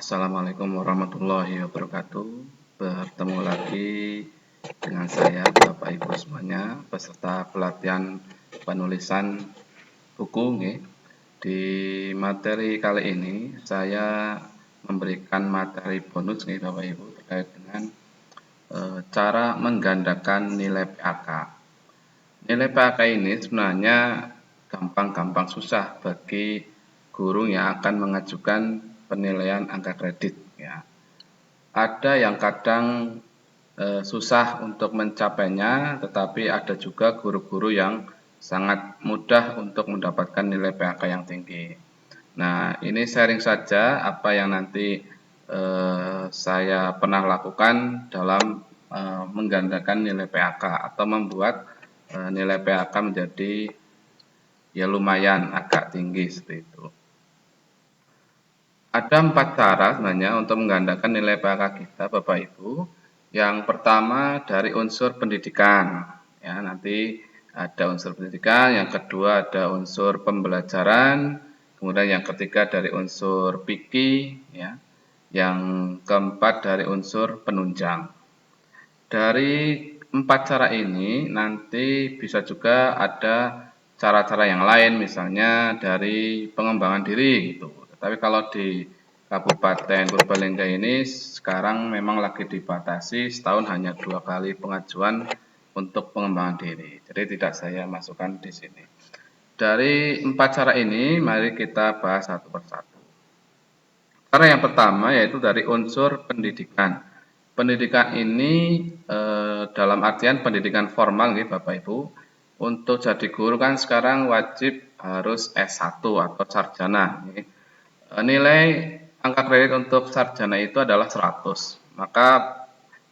Assalamualaikum warahmatullahi wabarakatuh. Bertemu lagi dengan saya Bapak Ibu semuanya peserta pelatihan penulisan buku nggih. Di materi kali ini saya memberikan materi bonus nih Bapak Ibu terkait dengan cara menggandakan nilai PAK. Nilai PAK ini sebenarnya gampang-gampang susah bagi guru yang akan mengajukan penilaian angka kredit ya. Ada yang kadang susah untuk mencapainya, tetapi ada juga guru-guru yang sangat mudah untuk mendapatkan nilai PAK yang tinggi. Nah, ini sharing saja apa yang nanti saya pernah lakukan dalam menggandakan nilai PAK atau membuat nilai PAK menjadi ya lumayan agak tinggi seperti itu. Ada 4 cara sebenarnya untuk menggandakan nilai PAK kita Bapak Ibu. Yang pertama dari unsur pendidikan, ya nanti ada unsur pendidikan, yang kedua ada unsur pembelajaran, kemudian yang ketiga dari unsur PIKI, ya, yang keempat dari unsur penunjang. Dari 4 cara ini nanti bisa juga ada cara-cara yang lain, misalnya dari pengembangan diri gitu. Tapi kalau di Kabupaten Purbalingga ini sekarang memang lagi dibatasi setahun hanya 2 kali pengajuan untuk pengembangan diri. Jadi tidak saya masukkan di sini. Dari 4 cara ini mari kita bahas satu persatu. Cara yang pertama yaitu dari unsur pendidikan. Pendidikan ini dalam artian pendidikan formal nih Bapak Ibu. Untuk jadi guru kan sekarang wajib harus S1 atau sarjana. Nilai angka kredit untuk sarjana itu adalah 100. Maka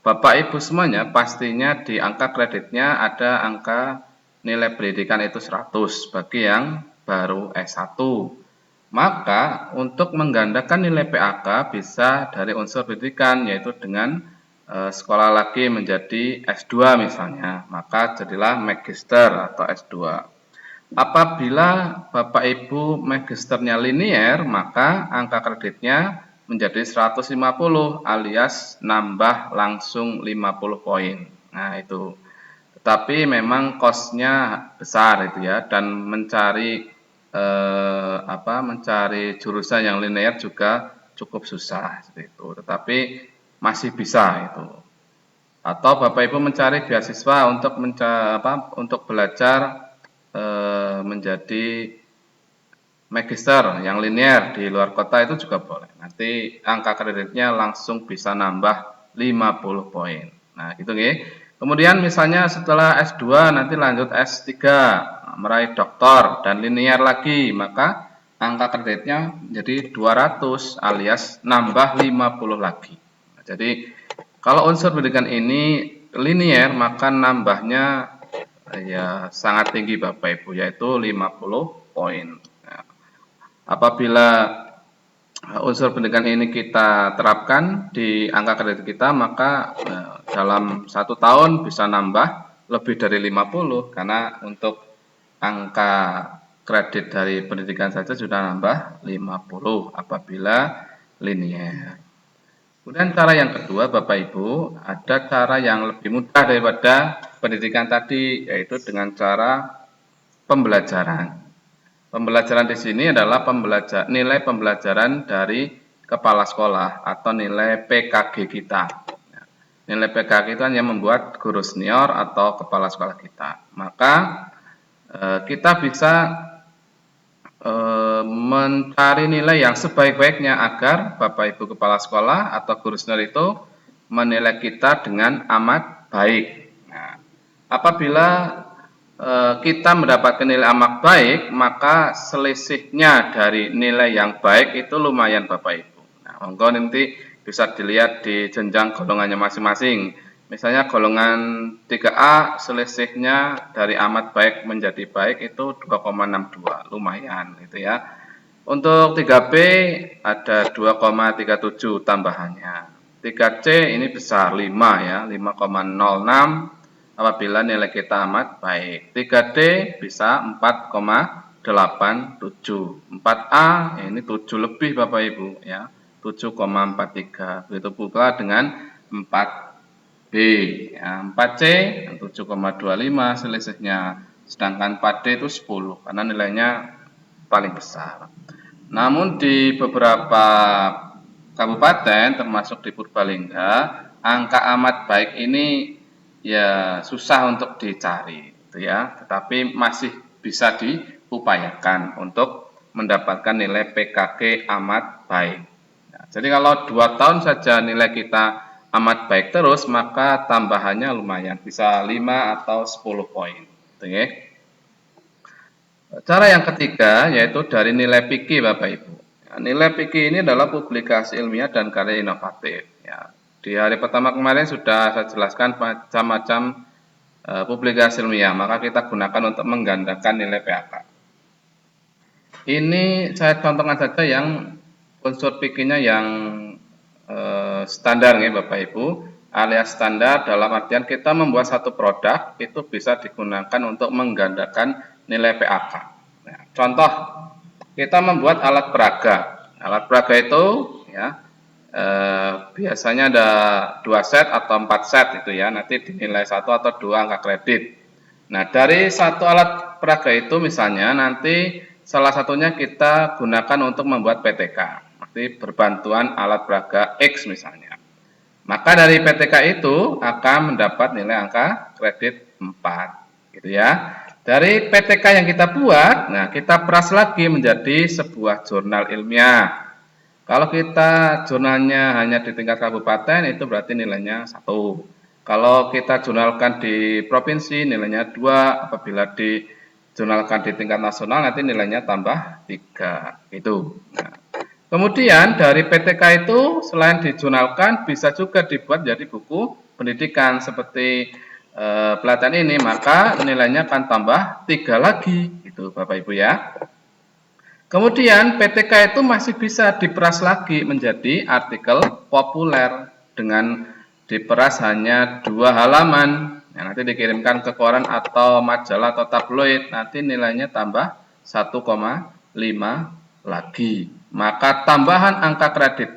Bapak Ibu semuanya pastinya di angka kreditnya ada angka nilai pendidikan itu 100 bagi yang baru S1. Maka untuk menggandakan nilai PAK bisa dari unsur pendidikan yaitu dengan sekolah lagi menjadi S2 misalnya. Maka jadilah magister atau S2. Apabila Bapak Ibu magisternya linier, maka angka kreditnya menjadi 150 alias nambah langsung 50 poin. Nah, itu. Tetapi memang cost-nya besar itu ya, dan mencari mencari jurusan yang linear juga cukup susah seperti itu. Tetapi masih bisa itu. Atau Bapak Ibu mencari beasiswa untuk belajar menjadi magister yang linear di luar kota itu juga boleh. Nanti angka kreditnya langsung bisa nambah 50 poin. Nah, gitu nggih. Kemudian misalnya setelah S2 nanti lanjut S3, meraih doktor dan linear lagi, maka angka kreditnya jadi 200 alias nambah 50 lagi. Nah, jadi kalau unsur pendidikan ini linear maka nambahnya ya sangat tinggi Bapak Ibu yaitu 50 poin. Nah, apabila unsur pendidikan ini kita terapkan di angka kredit kita maka dalam 1 tahun bisa nambah lebih dari 50 karena untuk angka kredit dari pendidikan saja sudah nambah 50 apabila linear. Kemudian cara yang kedua Bapak Ibu, ada cara yang lebih mudah daripada pendidikan tadi, yaitu dengan cara pembelajaran. Pembelajaran di sini adalah nilai pembelajaran dari kepala sekolah atau nilai PKG kita. Nilai PKG itu hanya membuat guru senior atau kepala sekolah kita. Maka kita bisa mencari nilai yang sebaik-baiknya agar Bapak Ibu kepala sekolah atau guru senior itu menilai kita dengan amat baik. Nah, apabila kita mendapatkan nilai amat baik, maka selisihnya dari nilai yang baik itu lumayan Bapak Ibu. Nah, monggo nanti bisa dilihat di jenjang golongannya masing-masing. Misalnya golongan 3A selisihnya dari amat baik menjadi baik itu 2,62, lumayan gitu ya. Untuk 3B ada 2,37 tambahannya. 3C ini besar 5 ya, 5,06 apabila nilai kita amat baik. 3D bisa 4,87. 4A ini 7 lebih Bapak Ibu ya. 7,43. Begitu pula dengan 4B. Ya, 4C 7,25 selisihnya. Sedangkan 4D itu 10 karena nilainya paling besar. Namun di beberapa kabupaten termasuk di Purbalingga, angka amat baik ini ya susah untuk dicari gitu ya, tetapi masih bisa diupayakan untuk mendapatkan nilai PKG amat baik. Nah, jadi kalau 2 tahun saja nilai kita amat baik terus, maka tambahannya lumayan, bisa 5 atau 10 poin gitu ya. Cara yang ketiga yaitu dari nilai PIKI Bapak Ibu. Ya, nilai PIKI ini adalah publikasi ilmiah dan karya inovatif. Ya, di hari pertama kemarin sudah saya jelaskan macam-macam publikasi ilmiah, maka kita gunakan untuk menggandakan nilai PAK. Ini saya contohkan saja yang unsur PIKI-nya yang standar ya Bapak Ibu, alias standar dalam artian kita membuat satu produk itu bisa digunakan untuk menggandakan nilai PAK. Nah, contoh, kita membuat alat peraga. Alat peraga itu ya biasanya ada 2 set atau 4 set itu ya, nanti dinilai 1 atau 2 angka kredit. Nah, dari satu alat peraga itu misalnya nanti salah satunya kita gunakan untuk membuat PTK, nanti berbantuan alat peraga X misalnya. Maka dari PTK itu akan mendapat nilai angka kredit 4, gitu ya. Dari PTK yang kita buat, nah kita peras lagi menjadi sebuah jurnal ilmiah. Kalau kita jurnalnya hanya di tingkat kabupaten, itu berarti nilainya 1. Kalau kita jurnalkan di provinsi, nilainya 2. Apabila dijurnalkan di tingkat nasional, nanti nilainya tambah 3. Itu. Nah, kemudian dari PTK itu, selain dijurnalkan, bisa juga dibuat jadi buku pendidikan seperti pelatihan ini, maka nilainya akan tambah 3 lagi. Itu Bapak Ibu ya. Kemudian PTK itu masih bisa diperas lagi menjadi artikel populer dengan diperas hanya 2 halaman. Ya, nanti dikirimkan ke koran atau majalah atau tabloid, nanti nilainya tambah 1,5 lagi. Maka tambahan angka kredit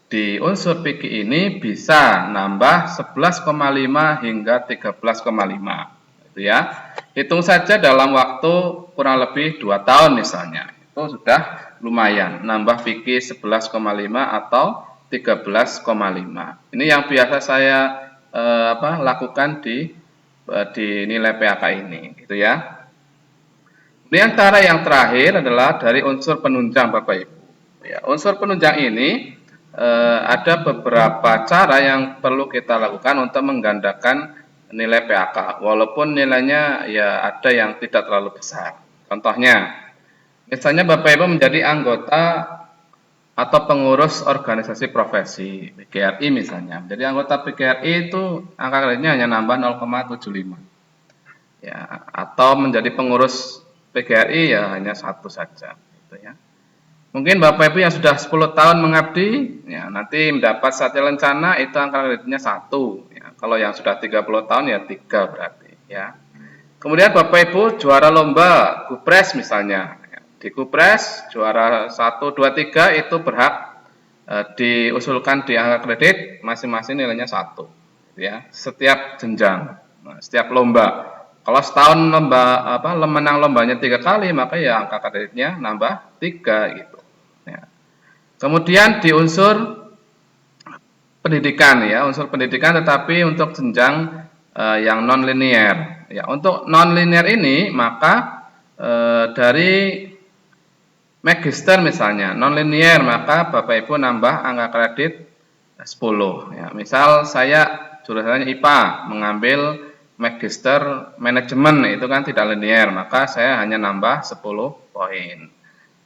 di unsur PIKI ini bisa nambah 11,5 hingga 13,5. Itu ya. Hitung saja dalam waktu kurang lebih 2 tahun misalnya. Itu sudah lumayan, nambah PIKI 11,5 atau 13,5. Ini yang biasa saya lakukan di nilai PAK ini, gitu ya. Kemudian cara yang terakhir adalah dari unsur penunjang Bapak Ibu. Ya, unsur penunjang ini ada beberapa cara yang perlu kita lakukan untuk menggandakan nilai PAK, walaupun nilainya ya ada yang tidak terlalu besar. Contohnya, misalnya Bapak Ibu menjadi anggota atau pengurus organisasi profesi PGRI misalnya. Jadi anggota PGRI itu angka kreditnya hanya nambah 0,75. Ya, atau menjadi pengurus PGRI ya hanya 1 saja gitu ya. Mungkin Bapak Ibu yang sudah 10 tahun mengabdi, ya nanti mendapat satya lencana itu angka kreditnya 1. Ya, kalau yang sudah 30 tahun ya 3 berarti ya. Kemudian Bapak Ibu juara lomba Gupres misalnya. Di Gupres juara 1, 2, 3 itu berhak diusulkan di angka kredit masing-masing nilainya 1. Ya, setiap jenjang, setiap lomba. Kalau setahun menang lombanya 3 kali, maka ya angka kreditnya nambah 3 gitu. Ya. Kemudian di unsur pendidikan ya, unsur pendidikan tetapi untuk jenjang yang non linear. Ya, untuk non linear ini maka dari magister misalnya non linear maka Bapak Ibu nambah angka kredit 10 ya. Misal saya jurusannya IPA mengambil magister manajemen itu kan tidak linear, maka saya hanya nambah 10 poin.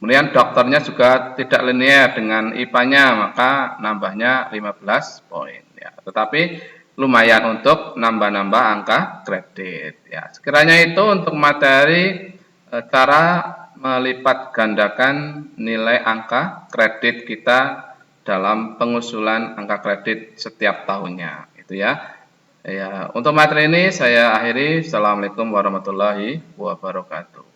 Kemudian dokternya juga tidak linear dengan IPA-nya, maka nambahnya 15 poin ya. Tetapi lumayan untuk nambah-nambah angka kredit ya. Sekiranya itu untuk materi cara melipat gandakan nilai angka kredit kita dalam pengusulan angka kredit setiap tahunnya gitu ya. Ya, untuk materi ini saya akhiri. Assalamualaikum warahmatullahi wabarakatuh.